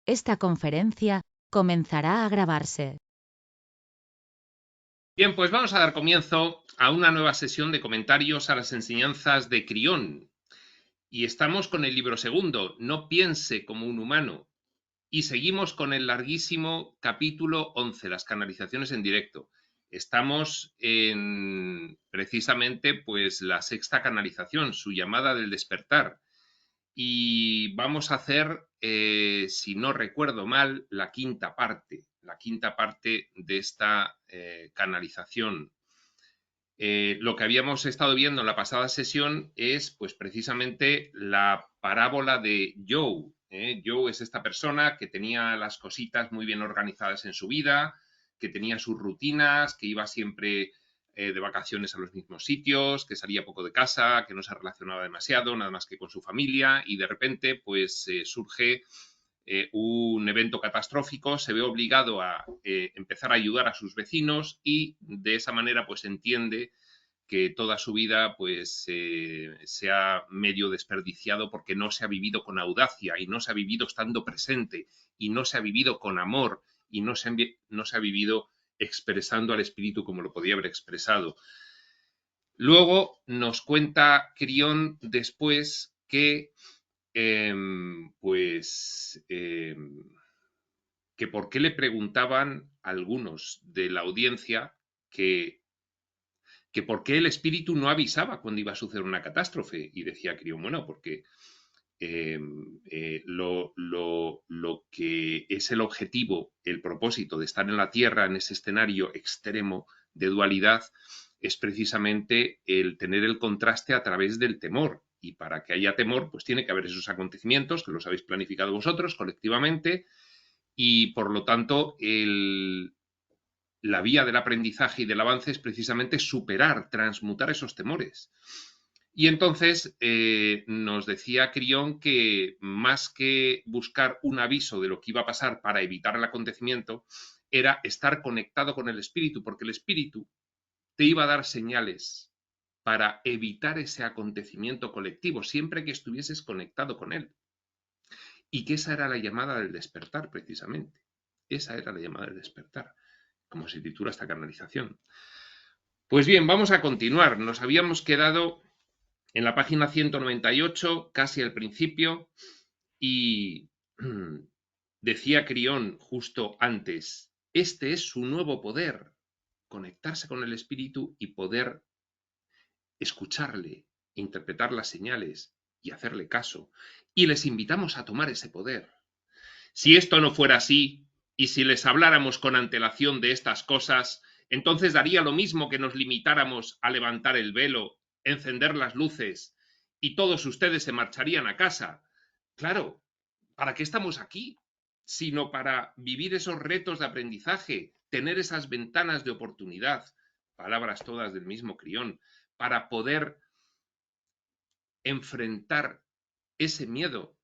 Esta conferencia comenzará a grabarse. Bien, pues vamos a dar comienzo a una nueva sesión de comentarios a las enseñanzas de Crión. Y estamos con el libro segundo, No piense como un humano. Y seguimos con el larguísimo capítulo 11, las canalizaciones en directo. Estamos en precisamente pues la sexta canalización, su llamada del despertar. Y vamos a hacer, si no recuerdo mal, la quinta parte de esta canalización. Lo que habíamos estado viendo en la pasada sesión es pues precisamente la parábola de Joe. Joe es esta persona que tenía las cositas muy bien organizadas en su vida, que tenía sus rutinas, que iba siempre de vacaciones a los mismos sitios, que salía poco de casa, que no se relacionaba demasiado, nada más que con su familia, y de repente pues surge un evento catastrófico, se ve obligado a empezar a ayudar a sus vecinos y de esa manera pues entiende que toda su vida pues se ha medio desperdiciado porque no se ha vivido con audacia y no se ha vivido estando presente y no se ha vivido con amor y no se ha vivido expresando al espíritu como lo podía haber expresado. Luego nos cuenta Crión después que que por qué le preguntaban algunos de la audiencia que por qué el espíritu no avisaba cuando iba a suceder una catástrofe. Y decía Crión, bueno, porque lo que es el objetivo, el propósito de estar en la Tierra en ese escenario extremo de dualidad es precisamente el tener el contraste a través del temor. Y para que haya temor, pues tiene que haber esos acontecimientos que los habéis planificado vosotros colectivamente y por lo tanto la vía del aprendizaje y del avance es precisamente superar, transmutar esos temores. Y entonces nos decía Crión que más que buscar un aviso de lo que iba a pasar para evitar el acontecimiento, era estar conectado con el espíritu, porque el espíritu te iba a dar señales para evitar ese acontecimiento colectivo, siempre que estuvieses conectado con él. Y que esa era la llamada del despertar, precisamente. Esa era la llamada del despertar, como se titula esta canalización. Pues bien, vamos a continuar. Nos habíamos quedado en la página 198, casi al principio, y decía Crión justo antes, este es su nuevo poder, conectarse con el espíritu y poder escucharle, interpretar las señales y hacerle caso. Y les invitamos a tomar ese poder. Si esto no fuera así, y si les habláramos con antelación de estas cosas, entonces daría lo mismo que nos limitáramos a levantar el velo, encender las luces, y todos ustedes se marcharían a casa. Claro, ¿para qué estamos aquí? Sino para vivir esos retos de aprendizaje, tener esas ventanas de oportunidad, palabras todas del mismo Crión, para poder enfrentar ese miedo,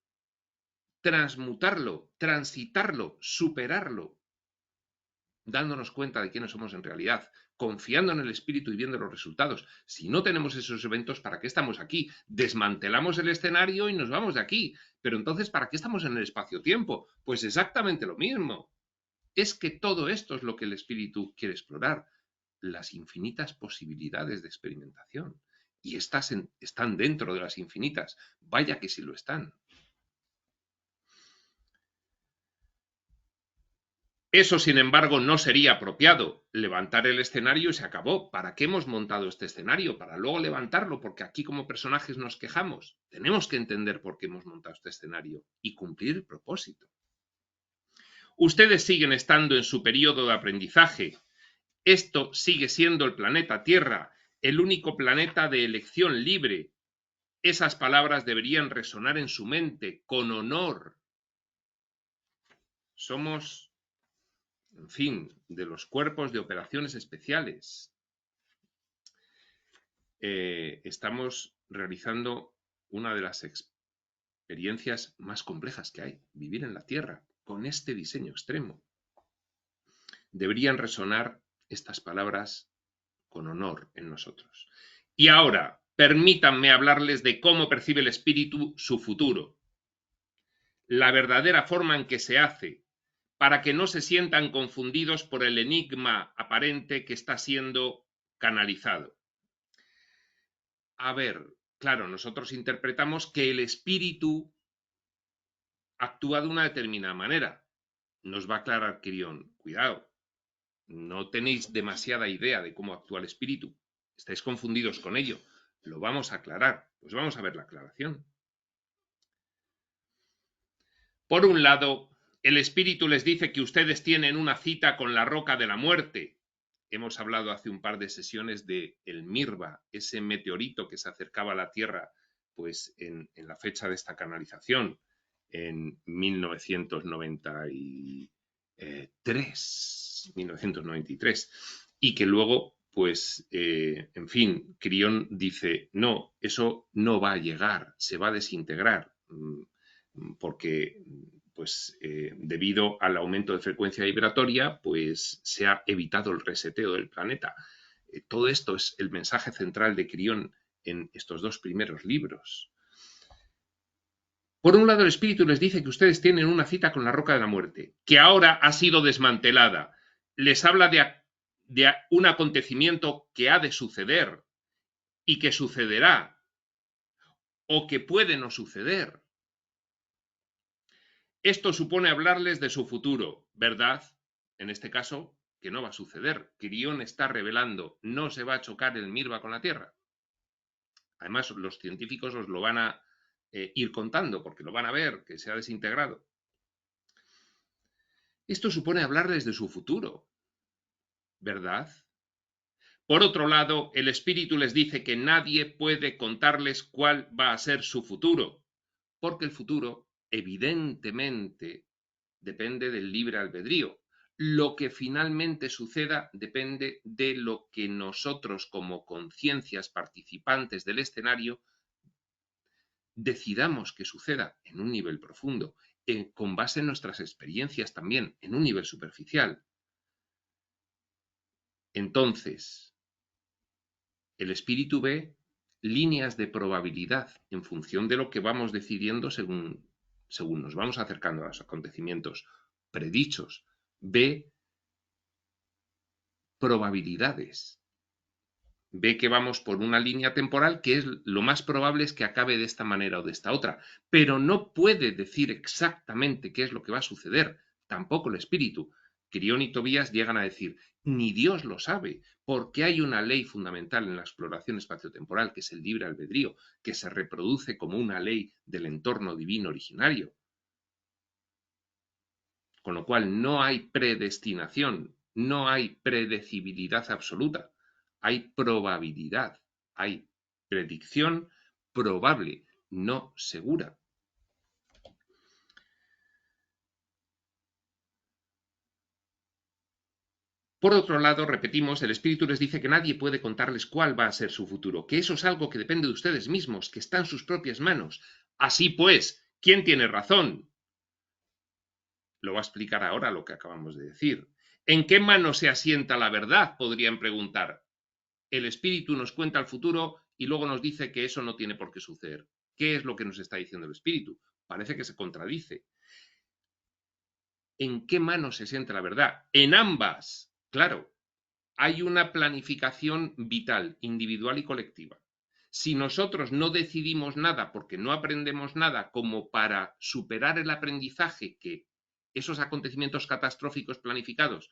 transmutarlo, transitarlo, superarlo, dándonos cuenta de quiénes somos en realidad, confiando en el espíritu y viendo los resultados. Si no tenemos esos eventos, ¿para qué estamos aquí? Desmantelamos el escenario y nos vamos de aquí. Pero entonces, ¿para qué estamos en el espacio-tiempo? Pues exactamente lo mismo. Es que todo esto es lo que el espíritu quiere explorar, las infinitas posibilidades de experimentación. Y estas están dentro de las infinitas. Vaya que sí lo están. Eso, sin embargo, no sería apropiado. Levantar el escenario y se acabó. ¿Para qué hemos montado este escenario? Para luego levantarlo, porque aquí como personajes nos quejamos. Tenemos que entender por qué hemos montado este escenario y cumplir el propósito. Ustedes siguen estando en su periodo de aprendizaje. Esto sigue siendo el planeta Tierra, el único planeta de elección libre. Esas palabras deberían resonar en su mente con honor. Somos, en fin, de los cuerpos de operaciones especiales. Estamos realizando una de las experiencias más complejas que hay, vivir en la Tierra, con este diseño extremo. Deberían resonar estas palabras con honor en nosotros. Y ahora, permítanme hablarles de cómo percibe el espíritu su futuro. la verdadera forma en que se hace, para que no se sientan confundidos por el enigma aparente que está siendo canalizado. A ver, claro, nosotros interpretamos que el espíritu actúa de una determinada manera. Nos va a aclarar Quirión, cuidado, no tenéis demasiada idea de cómo actúa el espíritu, estáis confundidos con ello, lo vamos a aclarar, pues vamos a ver la aclaración. Por un lado, el espíritu les dice que ustedes tienen una cita con la roca de la muerte. Hemos hablado hace un par de sesiones de el Mirva, ese meteorito que se acercaba a la Tierra, pues en la fecha de esta canalización, en 1993, y que luego, pues, en fin, Quirión dice, no, eso no va a llegar, se va a desintegrar, porque pues debido al aumento de frecuencia vibratoria, pues se ha evitado el reseteo del planeta. Todo esto es el mensaje central de Quirión en estos dos primeros libros. Por un lado, el espíritu les dice que ustedes tienen una cita con la roca de la muerte, que ahora ha sido desmantelada. Les habla de un acontecimiento que ha de suceder y que sucederá o que puede no suceder. Esto supone hablarles de su futuro, ¿verdad? En este caso, que no va a suceder. Quirión está revelando, no se va a chocar el Mirva con la Tierra. Además, los científicos os lo van a ir contando, porque lo van a ver, que se ha desintegrado. Esto supone hablarles de su futuro, ¿verdad? Por otro lado, el espíritu les dice que nadie puede contarles cuál va a ser su futuro, porque el futuro, evidentemente, depende del libre albedrío. Lo que finalmente suceda depende de lo que nosotros, como conciencias participantes del escenario, decidamos que suceda en un nivel profundo, con base en nuestras experiencias también, en un nivel superficial. Entonces, el espíritu ve líneas de probabilidad en función de lo que vamos decidiendo según nos vamos acercando a los acontecimientos predichos. Ve probabilidades. Ve que vamos por una línea temporal que es lo más probable es que acabe de esta manera o de esta otra, pero no puede decir exactamente qué es lo que va a suceder, tampoco el espíritu. Quirión y Tobías llegan a decir, ni Dios lo sabe, porque hay una ley fundamental en la exploración espaciotemporal, que es el libre albedrío, que se reproduce como una ley del entorno divino originario. Con lo cual no hay predestinación, no hay predecibilidad absoluta, hay probabilidad, hay predicción probable, no segura. Por otro lado, repetimos, el espíritu les dice que nadie puede contarles cuál va a ser su futuro, que eso es algo que depende de ustedes mismos, que está en sus propias manos. Así pues, ¿quién tiene razón? Lo va a explicar ahora lo que acabamos de decir. ¿En qué mano se asienta la verdad?, podrían preguntar. El espíritu nos cuenta el futuro y luego nos dice que eso no tiene por qué suceder. ¿Qué es lo que nos está diciendo el espíritu? Parece que se contradice. ¿En qué mano se siente la verdad? En ambas. Claro, hay una planificación vital, individual y colectiva. Si nosotros no decidimos nada porque no aprendemos nada como para superar el aprendizaje que esos acontecimientos catastróficos planificados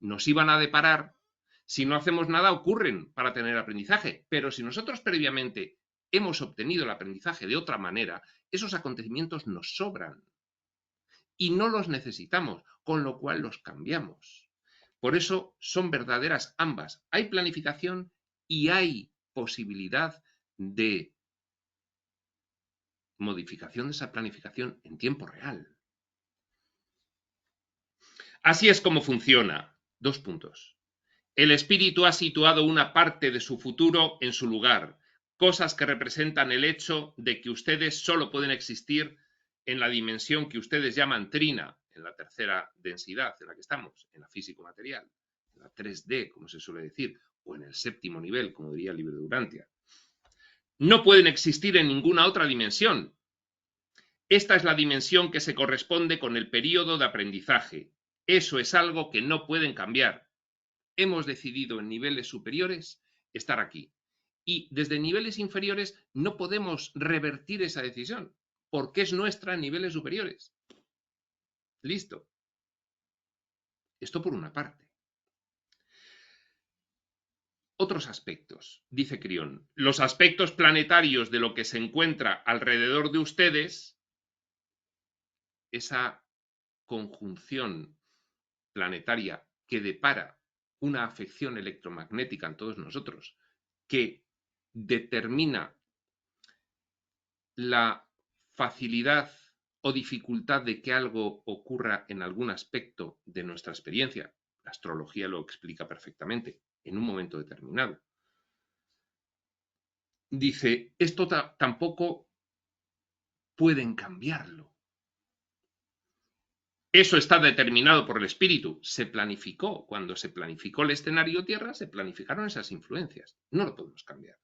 nos iban a deparar, si no hacemos nada ocurren para tener aprendizaje. Pero si nosotros previamente hemos obtenido el aprendizaje de otra manera, esos acontecimientos nos sobran y no los necesitamos, con lo cual los cambiamos. Por eso son verdaderas ambas. Hay planificación y hay posibilidad de modificación de esa planificación en tiempo real. Así es como funciona. 2 puntos. El espíritu ha situado una parte de su futuro en su lugar, cosas que representan el hecho de que ustedes solo pueden existir en la dimensión que ustedes llaman trina, en la tercera densidad en la que estamos, en la físico-material, en la 3D, como se suele decir, o en el séptimo nivel, como diría el libro de Urantia. No pueden existir en ninguna otra dimensión. Esta es la dimensión que se corresponde con el período de aprendizaje. Eso es algo que no pueden cambiar. Hemos decidido en niveles superiores estar aquí. Y desde niveles inferiores no podemos revertir esa decisión, porque es nuestra en niveles superiores. Listo. Esto por una parte. Otros aspectos, dice Crión. Los aspectos planetarios de lo que se encuentra alrededor de ustedes, esa conjunción planetaria que depara una afección electromagnética en todos nosotros, que determina la facilidad o dificultad de que algo ocurra en algún aspecto de nuestra experiencia. La astrología lo explica perfectamente en un momento determinado. Dice, esto tampoco pueden cambiarlo. Eso está determinado por el espíritu. Se planificó. Cuando se planificó el escenario Tierra, se planificaron esas influencias. No lo podemos cambiar.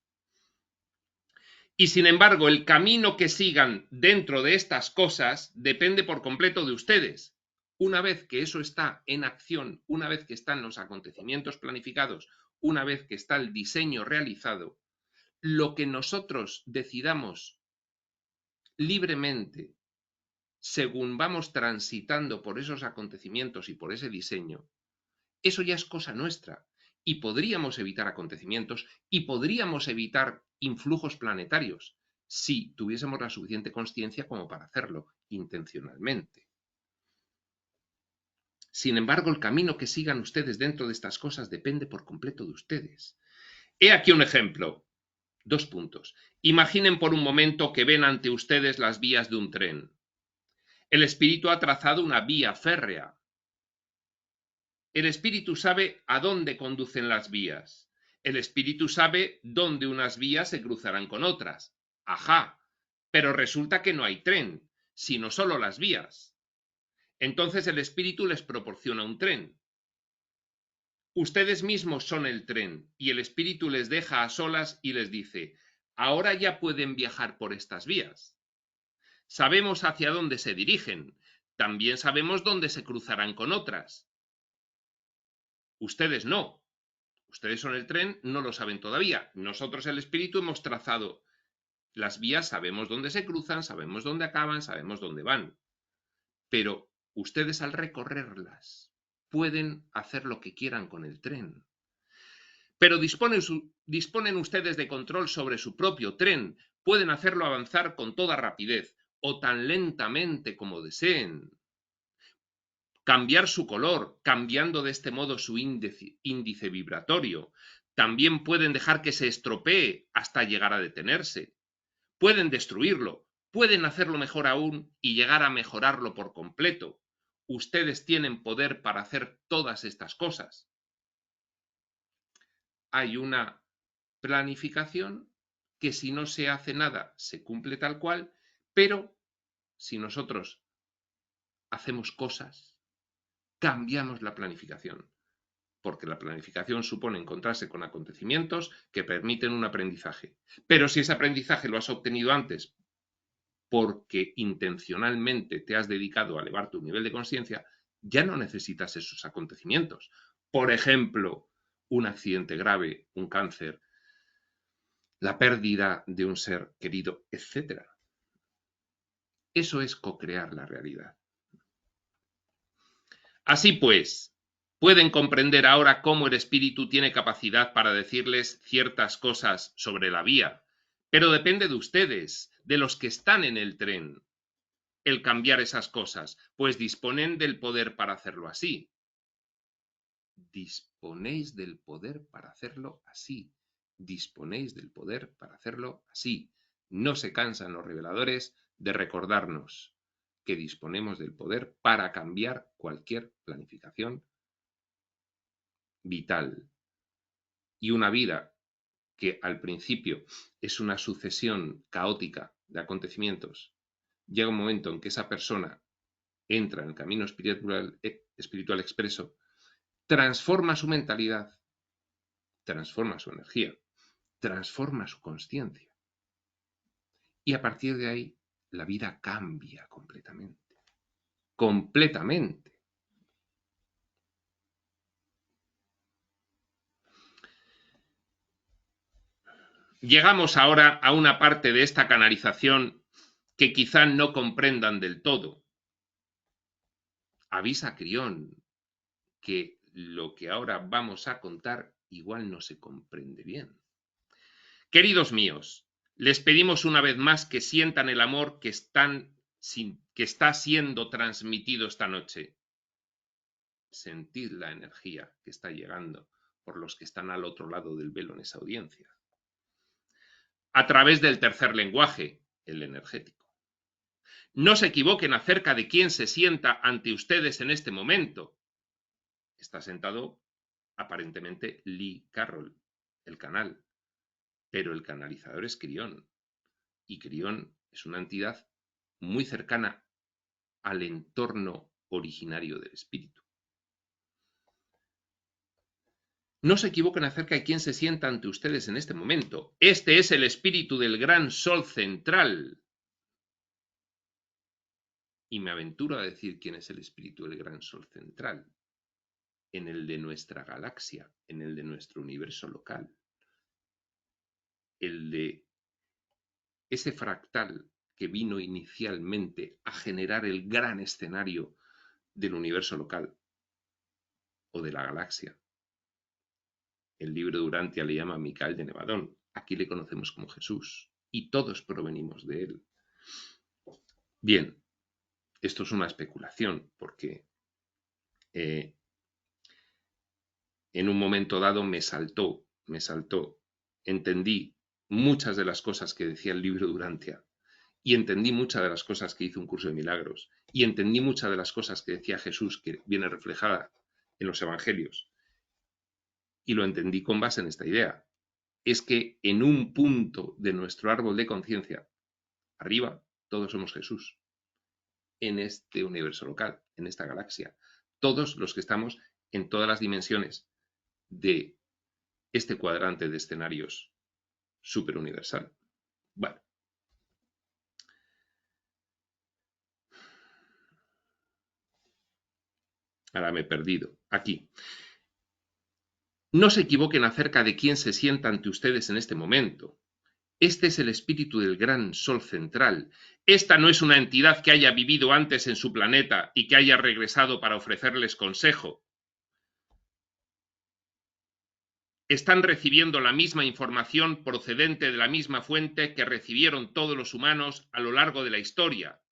Y sin embargo, el camino que sigan dentro de estas cosas depende por completo de ustedes. Una vez que eso está en acción, una vez que están los acontecimientos planificados, una vez que está el diseño realizado, lo que nosotros decidamos libremente, según vamos transitando por esos acontecimientos y por ese diseño, eso ya es cosa nuestra. Y podríamos evitar acontecimientos y podríamos evitar influjos planetarios si tuviésemos la suficiente consciencia como para hacerlo intencionalmente. Sin embargo, el camino que sigan ustedes dentro de estas cosas depende por completo de ustedes. He aquí un ejemplo. 2 puntos. Imaginen por un momento que ven ante ustedes las vías de un tren. El espíritu ha trazado una vía férrea. El espíritu sabe a dónde conducen las vías. El espíritu sabe dónde unas vías se cruzarán con otras. Ajá, pero resulta que no hay tren, sino solo las vías. Entonces el espíritu les proporciona un tren. Ustedes mismos son el tren y el espíritu les deja a solas y les dice, ahora ya pueden viajar por estas vías. Sabemos hacia dónde se dirigen, también sabemos dónde se cruzarán con otras. Ustedes no. Ustedes son el tren, no lo saben todavía. Nosotros, el espíritu, hemos trazado las vías, sabemos dónde se cruzan, sabemos dónde acaban, sabemos dónde van. Pero ustedes, al recorrerlas, pueden hacer lo que quieran con el tren. Pero disponen ustedes de control sobre su propio tren. Pueden hacerlo avanzar con toda rapidez o tan lentamente como deseen. Cambiar su color, cambiando de este modo su índice vibratorio. También pueden dejar que se estropee hasta llegar a detenerse. Pueden destruirlo, pueden hacerlo mejor aún y llegar a mejorarlo por completo. Ustedes tienen poder para hacer todas estas cosas. Hay una planificación que si no se hace nada se cumple tal cual, pero si nosotros hacemos cosas, cambiamos la planificación, porque la planificación supone encontrarse con acontecimientos que permiten un aprendizaje. Pero si ese aprendizaje lo has obtenido antes porque intencionalmente te has dedicado a elevar tu nivel de conciencia, ya no necesitas esos acontecimientos. Por ejemplo, un accidente grave, un cáncer, la pérdida de un ser querido, etc. Eso es co-crear la realidad. Así pues, pueden comprender ahora cómo el espíritu tiene capacidad para decirles ciertas cosas sobre la vía, pero depende de ustedes, de los que están en el tren, el cambiar esas cosas, pues disponen del poder para hacerlo así. Disponéis del poder para hacerlo así. Disponéis del poder para hacerlo así. No se cansan los reveladores de recordarnos que disponemos del poder para cambiar cualquier planificación vital. Y una vida que al principio es una sucesión caótica de acontecimientos, llega un momento en que esa persona entra en el camino espiritual expreso, transforma su mentalidad, transforma su energía, transforma su consciencia. Y a partir de ahí la vida cambia completamente. Completamente. Llegamos ahora a una parte de esta canalización que quizá no comprendan del todo. Avisa Crión que lo que ahora vamos a contar igual no se comprende bien. Queridos míos, les pedimos una vez más que sientan el amor que está siendo transmitido esta noche. Sentid la energía que está llegando por los que están al otro lado del velo en esa audiencia. A través del tercer lenguaje, el energético. No se equivoquen acerca de quién se sienta ante ustedes en este momento. Está sentado aparentemente Lee Carroll, el canal, pero el canalizador es Crión, y Crión es una entidad muy cercana al entorno originario del espíritu. No se equivoquen acerca de quién se sienta ante ustedes en este momento. Este es el espíritu del gran sol central. Y me aventuro a decir quién es el espíritu del gran sol central. En el de nuestra galaxia, en el de nuestro universo local. El de ese fractal que vino inicialmente a generar el gran escenario del universo local o de la galaxia. El libro de Urantia le llama Micael de Nevadón. Aquí le conocemos como Jesús y todos provenimos de él. Bien, esto es una especulación porque en un momento dado me saltó, entendí muchas de las cosas que decía el libro de Urantia y entendí muchas de las cosas que hizo Un Curso de Milagros y entendí muchas de las cosas que decía Jesús que viene reflejada en los evangelios y lo entendí con base en esta idea. Es que en un punto de nuestro árbol de conciencia, arriba, todos somos Jesús. En este universo local, en esta galaxia. Todos los que estamos en todas las dimensiones de este cuadrante de escenarios superuniversal. Bueno. Ahora me he perdido. Aquí. No se equivoquen acerca de quién se sienta ante ustedes en este momento. Este es el espíritu del gran sol central. Esta no es una entidad que haya vivido antes en su planeta y que haya regresado para ofrecerles consejo. Están recibiendo la misma información procedente de la misma fuente que recibieron todos los humanos a lo largo de la historia.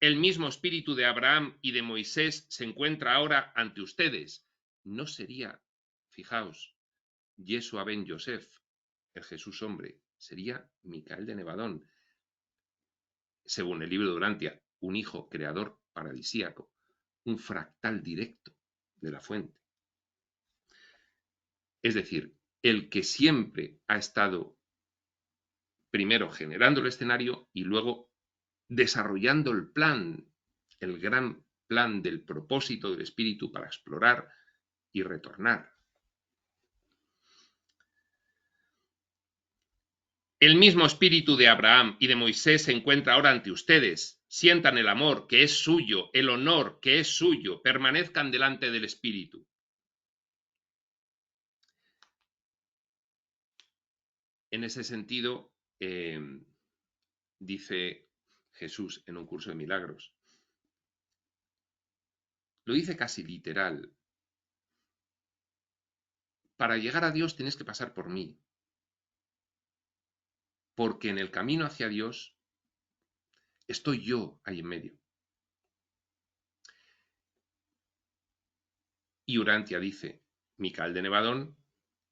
El mismo espíritu de Abraham y de Moisés se encuentra ahora ante ustedes. No sería, fijaos, Yeshua ben Yosef, el Jesús hombre, sería Micael de Nevadón, según el libro de Urantia, un hijo creador paradisíaco, un fractal directo de la fuente. Es decir, el que siempre ha estado primero generando el escenario y luego desarrollando el plan, el gran plan del propósito del espíritu para explorar y retornar. El mismo espíritu de Abraham y de Moisés se encuentra ahora ante ustedes. Sientan el amor que es suyo, el honor que es suyo, permanezcan delante del espíritu. En ese sentido, dice Jesús en Un Curso de Milagros, lo dice casi literal. Para llegar a Dios tienes que pasar por mí, porque en el camino hacia Dios estoy yo ahí en medio. Y Urantia dice, Micael de Nevadón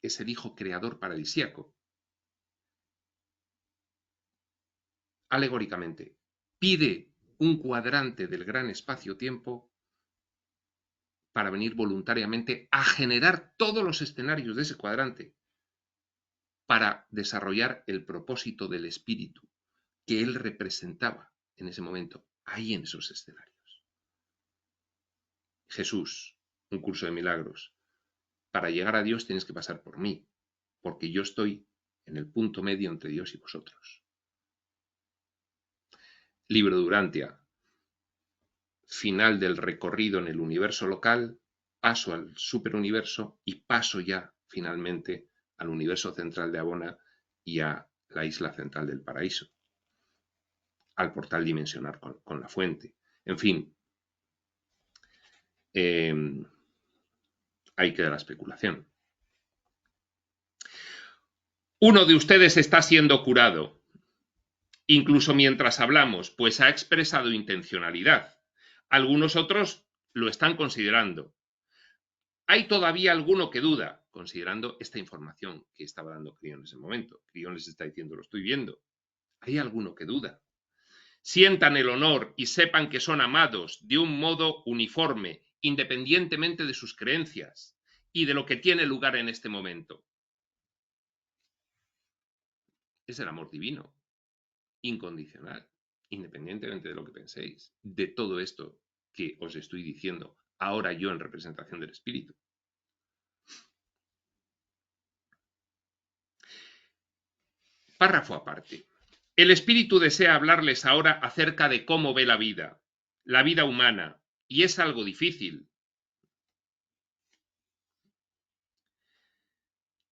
es el hijo creador paradisíaco. Alegóricamente, pide un cuadrante del gran espacio-tiempo para venir voluntariamente a generar todos los escenarios de ese cuadrante para desarrollar el propósito del espíritu que él representaba en ese momento, ahí en esos escenarios. Jesús, Un Curso de Milagros. Para llegar a Dios tienes que pasar por mí, porque yo estoy en el punto medio entre Dios y vosotros. Libro de Urantia. Final del recorrido en el universo local, paso al superuniverso y paso ya finalmente al universo central de Abona y a la isla central del paraíso, al portal dimensional con la fuente. En fin, ahí queda la especulación. Uno de ustedes está siendo curado, incluso mientras hablamos, pues ha expresado intencionalidad. Algunos otros lo están considerando. Hay todavía alguno que duda, considerando esta información que estaba dando Crión en ese momento. Crión les está diciendo, lo estoy viendo. Hay alguno que duda. Sientan el honor y sepan que son amados de un modo uniforme, independientemente de sus creencias y de lo que tiene lugar en este momento. Es el amor divino, incondicional, independientemente de lo que penséis, de todo esto que os estoy diciendo ahora yo en representación del Espíritu. Párrafo aparte. El Espíritu desea hablarles ahora acerca de cómo ve la vida humana, y es algo difícil.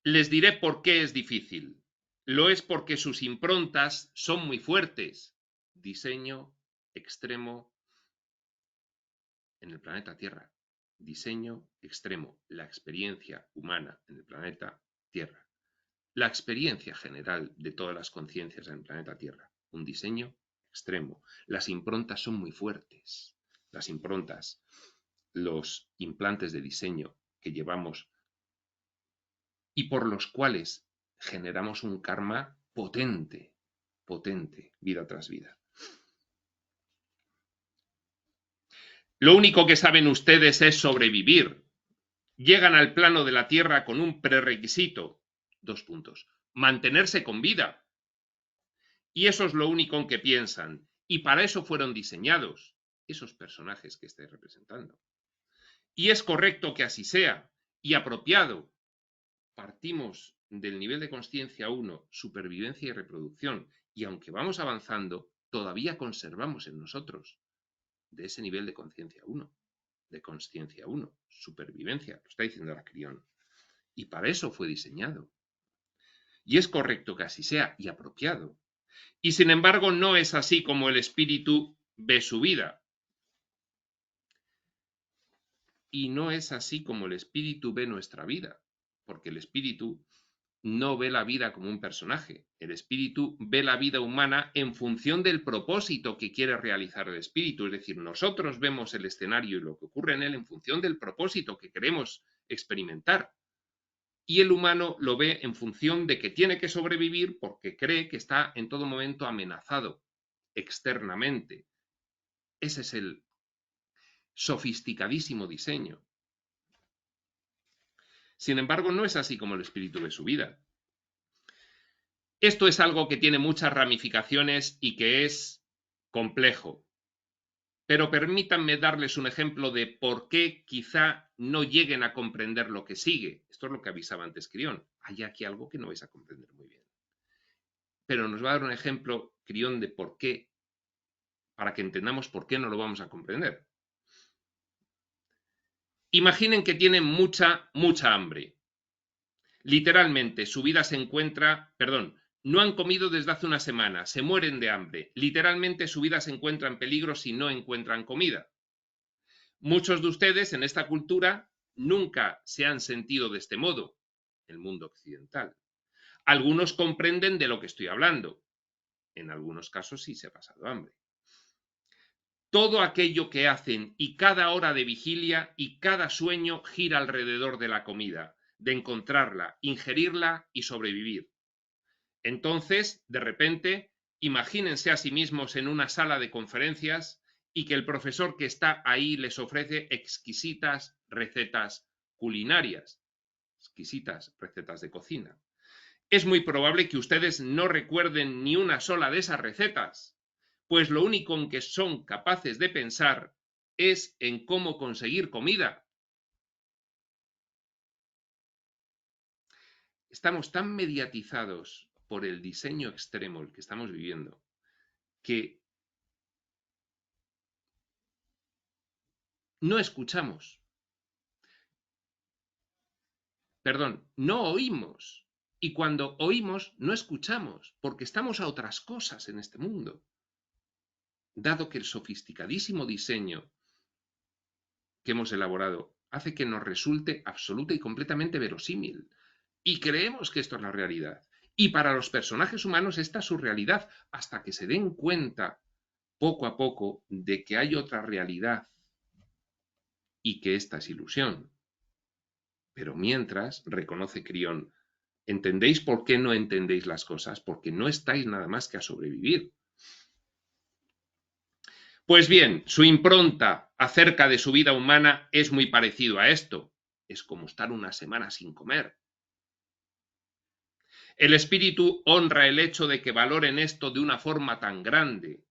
Les diré por qué es difícil. Lo es porque sus improntas son muy fuertes. Diseño extremo en el planeta Tierra. Diseño extremo, la experiencia humana en el planeta Tierra. La experiencia general de todas las conciencias en el planeta Tierra. Un diseño extremo. Las improntas son muy fuertes. Las improntas, los implantes de diseño que llevamos y por los cuales generamos un karma potente, vida tras vida. Lo único que saben ustedes es sobrevivir. Llegan al plano de la Tierra con un prerequisito, mantenerse con vida. Y eso es lo único en que piensan. Y para eso fueron diseñados esos personajes que estáis representando. Y es correcto que así sea, y apropiado. Partimos del nivel de conciencia 1, supervivencia y reproducción, y aunque vamos avanzando, todavía conservamos en nosotros de ese nivel de conciencia 1, supervivencia, lo está diciendo ahora Crión. Y para eso fue diseñado. Y es correcto que así sea, y apropiado. Y sin embargo, no es así como el espíritu ve su vida. Y no es así como el espíritu ve nuestra vida, porque el espíritu no ve la vida como un personaje. El espíritu ve la vida humana en función del propósito que quiere realizar el espíritu. Es decir, nosotros vemos el escenario y lo que ocurre en él en función del propósito que queremos experimentar. Y el humano lo ve en función de que tiene que sobrevivir porque cree que está en todo momento amenazado externamente. Ese es el sofisticadísimo diseño. Sin embargo, no es así como el espíritu ve su vida. Esto es algo que tiene muchas ramificaciones y que es complejo. Pero permítanme darles un ejemplo de por qué quizá no lleguen a comprender lo que sigue. Esto es lo que avisaba antes Crión. Hay aquí algo que no vais a comprender muy bien. Pero nos va a dar un ejemplo, Crión, de por qué, para que entendamos por qué no lo vamos a comprender. Imaginen que tienen mucha hambre. Literalmente, su vida se encuentra, no han comido desde hace una semana, se mueren de hambre. Literalmente su vida se encuentra en peligro si no encuentran comida. Muchos de ustedes en esta cultura nunca se han sentido de este modo, el mundo occidental. Algunos comprenden de lo que estoy hablando. En algunos casos sí se ha pasado hambre. Todo aquello que hacen y cada hora de vigilia y cada sueño gira alrededor de la comida, de encontrarla, ingerirla y sobrevivir. Entonces, de repente, imagínense a sí mismos en una sala de conferencias y que el profesor que está ahí les ofrece exquisitas recetas culinarias, exquisitas recetas de cocina. Es muy probable que ustedes no recuerden ni una sola de esas recetas, pues lo único en que son capaces de pensar es en cómo conseguir comida. Estamos tan mediatizados por el diseño extremo el que estamos viviendo, que no escuchamos. Perdón, no oímos. Y cuando oímos, no escuchamos, porque estamos a otras cosas en este mundo. Dado que el sofisticadísimo diseño que hemos elaborado hace que nos resulte absoluta y completamente verosímil. Y creemos que esto es la realidad. Y para los personajes humanos esta es su realidad, hasta que se den cuenta poco a poco de que hay otra realidad y que esta es ilusión. Pero mientras, reconoce Crión, ¿entendéis por qué no entendéis las cosas? Porque no estáis nada más que a sobrevivir. Pues bien, su impronta acerca de su vida humana es muy parecido a esto. Es como estar una semana sin comer. El espíritu honra el hecho de que valoren esto de una forma tan grande,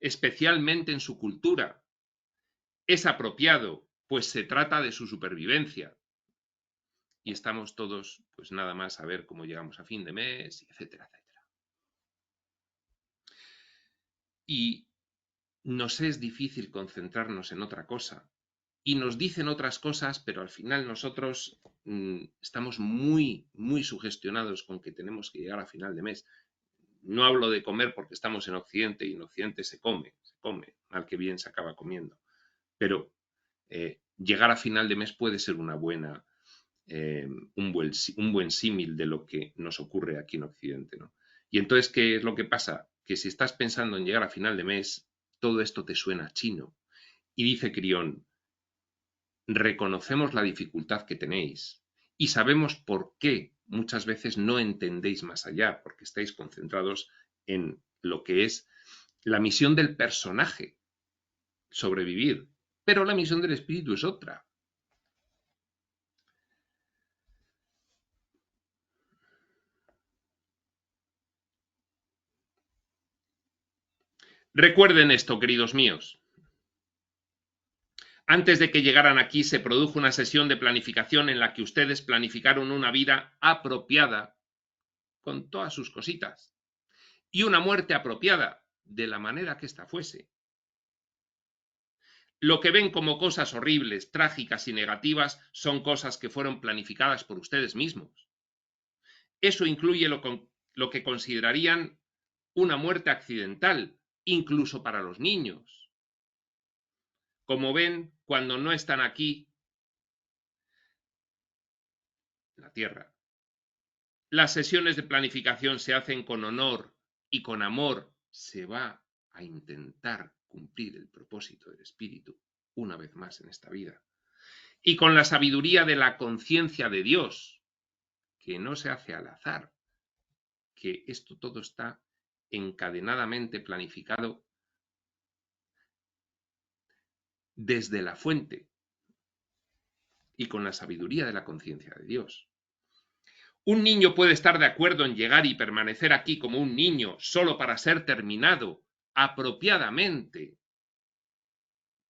especialmente en su cultura. Es apropiado, pues se trata de su supervivencia. Y estamos todos, pues nada más a ver cómo llegamos a fin de mes, etcétera, etcétera. Y nos es difícil concentrarnos en otra cosa. Y nos dicen otras cosas, pero al final nosotros estamos muy, muy sugestionados con que tenemos que llegar a final de mes. No hablo de comer porque estamos en Occidente y en Occidente se come, mal que bien se acaba comiendo. Pero llegar a final de mes puede ser una buena, un buen símil de lo que nos ocurre aquí en Occidente, ¿no? Y entonces, ¿qué es lo que pasa? Que si estás pensando en llegar a final de mes, todo esto te suena chino. Y dice Crión, reconocemos la dificultad que tenéis y sabemos por qué muchas veces no entendéis más allá, porque estáis concentrados en lo que es la misión del personaje, sobrevivir, pero la misión del espíritu es otra. Recuerden esto, queridos míos. Antes de que llegaran aquí se produjo una sesión de planificación en la que ustedes planificaron una vida apropiada con todas sus cositas y una muerte apropiada de la manera que ésta fuese. Lo que ven como cosas horribles, trágicas y negativas son cosas que fueron planificadas por ustedes mismos. Eso incluye lo que considerarían una muerte accidental, incluso para los niños. Como ven, cuando no están aquí, en la Tierra, las sesiones de planificación se hacen con honor y con amor. Se va a intentar cumplir el propósito del espíritu una vez más en esta vida. Y con la sabiduría de la conciencia de Dios, que no se hace al azar, que esto todo está encadenadamente planificado desde la fuente y con la sabiduría de la conciencia de Dios. Un niño puede estar de acuerdo en llegar y permanecer aquí como un niño solo para ser terminado, apropiadamente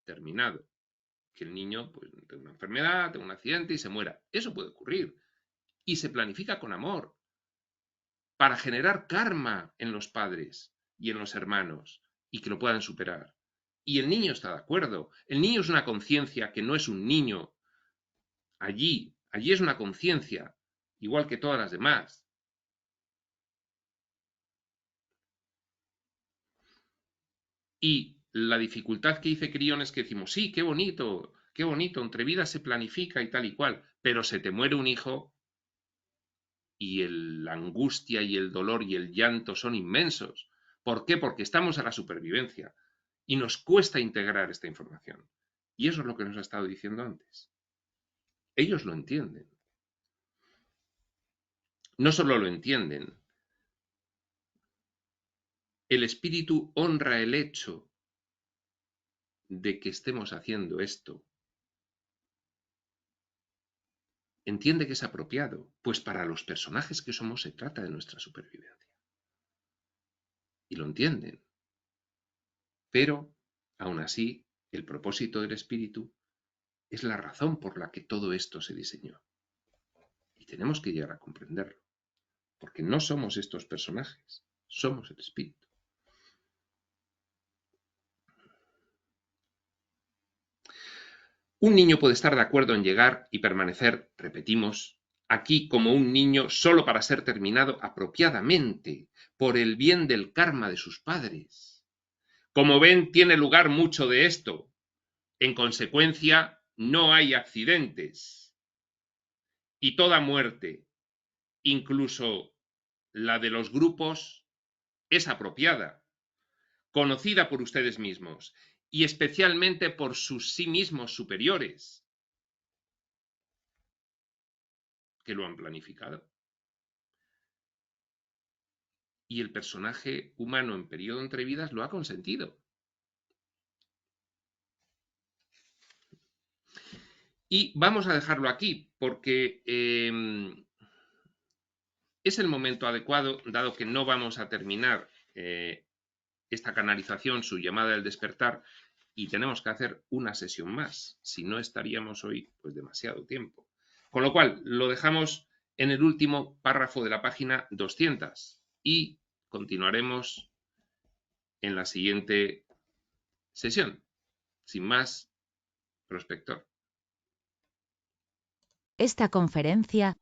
terminado. Que el niño pues, tenga una enfermedad, tenga un accidente y se muera. Eso puede ocurrir. Y se planifica con amor para generar karma en los padres y en los hermanos y que lo puedan superar. Y el niño está de acuerdo. El niño es una conciencia que no es un niño. Allí es una conciencia, igual que todas las demás. Y la dificultad que dice Crión es que decimos, sí, qué bonito, entre vidas se planifica y tal y cual, pero se te muere un hijo y la angustia y el dolor y el llanto son inmensos. ¿Por qué? Porque estamos a la supervivencia y nos cuesta integrar esta información. Y eso es lo que nos ha estado diciendo antes. Ellos lo entienden. No solo lo entienden, el espíritu honra el hecho de que estemos haciendo esto. Entiende que es apropiado, pues para los personajes que somos se trata de nuestra supervivencia. Y lo entienden. Pero, aún así, el propósito del espíritu es la razón por la que todo esto se diseñó. Y tenemos que llegar a comprenderlo. Porque no somos estos personajes, somos el espíritu. Un niño puede estar de acuerdo en llegar y permanecer, repetimos, aquí como un niño solo para ser terminado apropiadamente por el bien del karma de sus padres. Como ven, tiene lugar mucho de esto. En consecuencia, no hay accidentes. Y toda muerte, incluso la de los grupos, es apropiada, conocida por ustedes mismos y especialmente por sus sí mismos superiores, que lo han planificado. Y el personaje humano en Periodo entre vidas lo ha consentido. Y vamos a dejarlo aquí, porque es el momento adecuado, dado que no vamos a terminar esta canalización, su llamada del despertar, y tenemos que hacer una sesión más. Si no, estaríamos hoy pues demasiado tiempo. Con lo cual, lo dejamos en el último párrafo de la página 200 y continuaremos en la siguiente sesión. Sin más, prospector. Esta conferencia